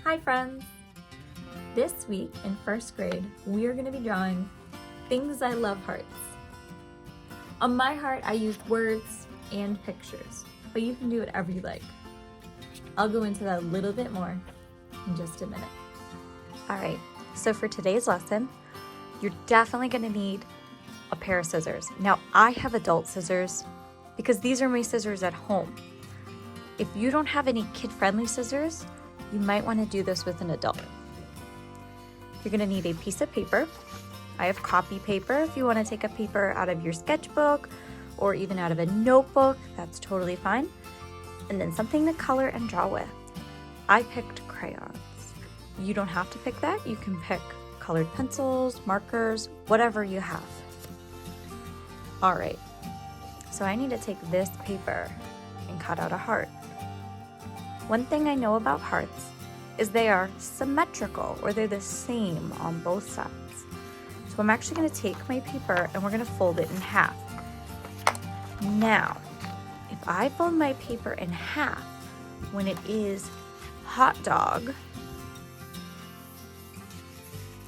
Hi friends! This week in first grade, we are going to be drawing things I love hearts. On my heart, I used words and pictures, but you can do whatever you like. I'll go into that a little bit more in just a minute. All right, so for today's lesson, you're definitely going to need a pair of scissors. Now, I have adult scissors because these are my scissors at home. If you don't have any kid-friendly scissors, you might want to do this with an adult. You're going to need a piece of paper. I have copy paper. If you want to take a paper out of your sketchbook or even out of a notebook, that's totally fine. And then something to color and draw with. I picked crayons. You don't have to pick that. You can pick colored pencils, markers, whatever you have. All right, so I need to take this paper and cut out a heart. One thing I know about hearts is they are symmetrical, or they're the same on both sides. So I'm actually going to take my paper and we're going to fold it in half. Now, if I fold my paper in half when it is hot dog,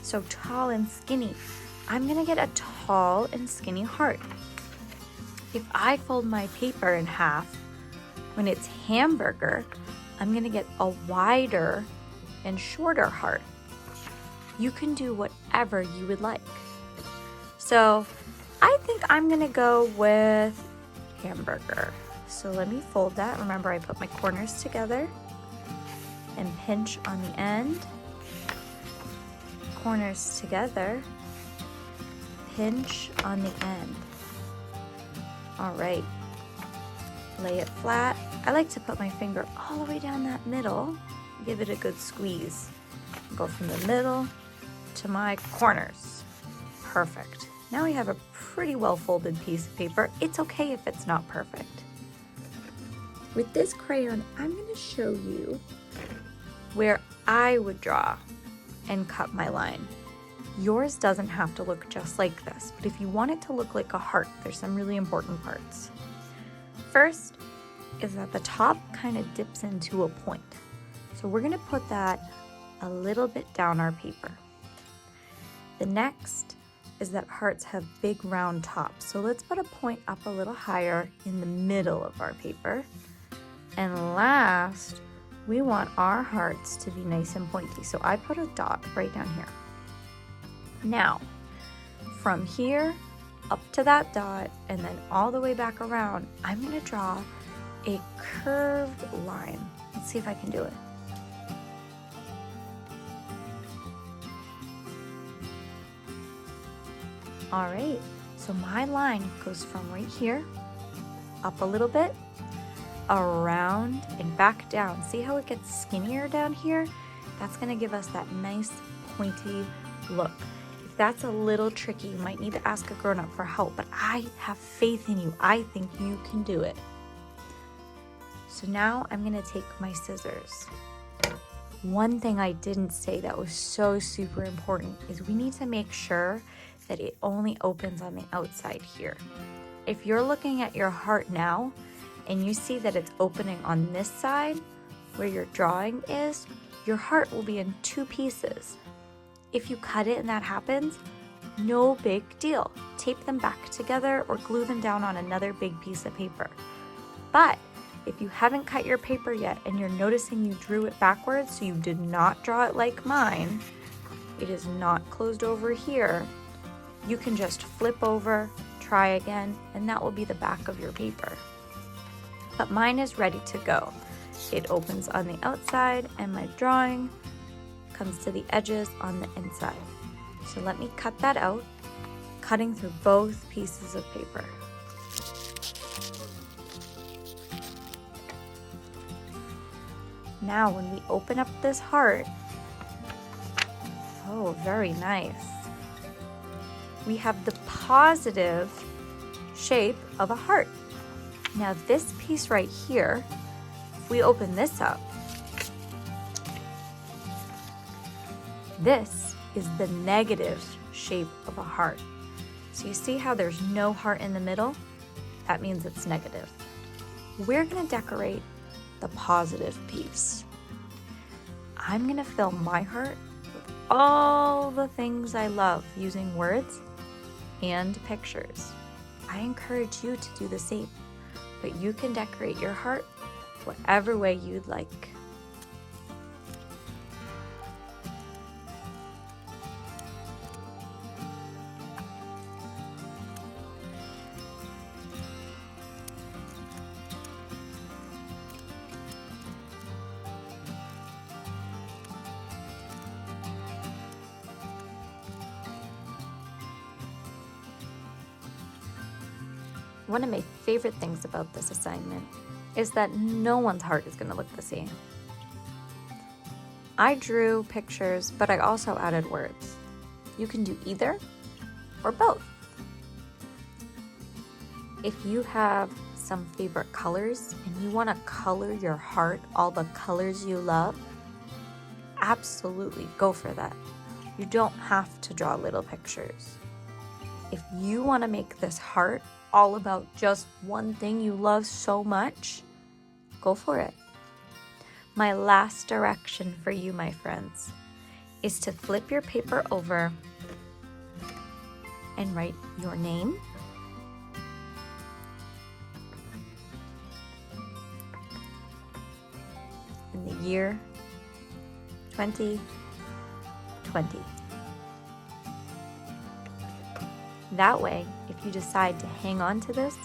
so tall and skinny, I'm going to get a tall and skinny heart. If I fold my paper in half when it's hamburger, I'm going to get a wider and shorter heart. You can do whatever you would like. So I think I'm going to go with hamburger. So let me fold that. Remember, I put my corners together and pinch on the end. Corners together, pinch on the end. All right, lay it flat. I like to put my finger all the way down that middle, give it a good squeeze. Go from the middle to my corners. Perfect. Now we have a pretty well folded piece of paper. It's okay if it's not perfect. With this crayon, I'm going to show you where I would draw and cut my line. Yours doesn't have to look just like this, but if you want it to look like a heart, there's some really important parts. First is that the top kind of dips into a point. So we're going to put that a little bit down our paper. The next is that hearts have big round tops. So let's put a point up a little higher in the middle of our paper. And last, we want our hearts to be nice and pointy. So I put a dot right down here. Now, from here up to that dot and then all the way back around, I'm going to draw a curved line. Let's see if I can do it. All right, so my line goes from right here, up a little bit, around and back down. See how it gets skinnier down here? That's going to give us that nice pointy look. If that's a little tricky, you might need to ask a grown-up for help, but I have faith in you. I think you can do it. So now I'm going to take my scissors. One thing I didn't say that was so super important is we need to make sure that it only opens on the outside here. If you're looking at your heart now and you see that it's opening on this side where your drawing is, your heart will be in two pieces. If you cut it and that happens, no big deal. Tape them back together or glue them down on another big piece of paper. But if you haven't cut your paper yet and you're noticing you drew it backwards, so you did not draw it like mine, it is not closed over here, you can just flip over, try again, and that will be the back of your paper. But mine is ready to go. It opens on the outside and my drawing comes to the edges on the inside. So let me cut that out, cutting through both pieces of paper. Now when we open up this heart, oh, very nice. We have the positive shape of a heart. Now this piece right here, if we open this up, this is the negative shape of a heart. So you see how there's no heart in the middle? That means it's negative. We're going to decorate the positive piece. I'm gonna fill my heart with all the things I love using words and pictures. I encourage you to do the same, but you can decorate your heart whatever way you'd like. One of my favorite things about this assignment is that no one's heart is going to look the same. I drew pictures, but I also added words. You can do either or both. If you have some favorite colors and you want to color your heart all the colors you love, absolutely go for that. You don't have to draw little pictures. If you want to make this heart all about just one thing you love so much, go for it. My last direction for you, my friends, is to flip your paper over and write your name, in the year 2020. That way, if you decide to hang on to this,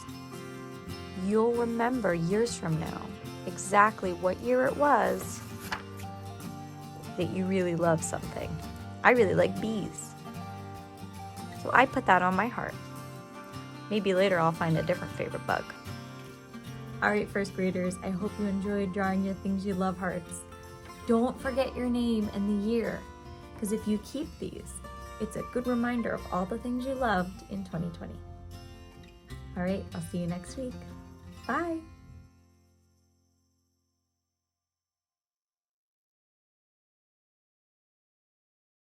you'll remember years from now exactly what year it was that you really love something. I really like bees, so I put that on my heart. Maybe later I'll find a different favorite bug. All right, first graders, I hope you enjoyed drawing your things you love hearts. Don't forget your name and the year, because if you keep these, it's a good reminder of all the things you loved in 2020. All right, I'll see you next week. Bye.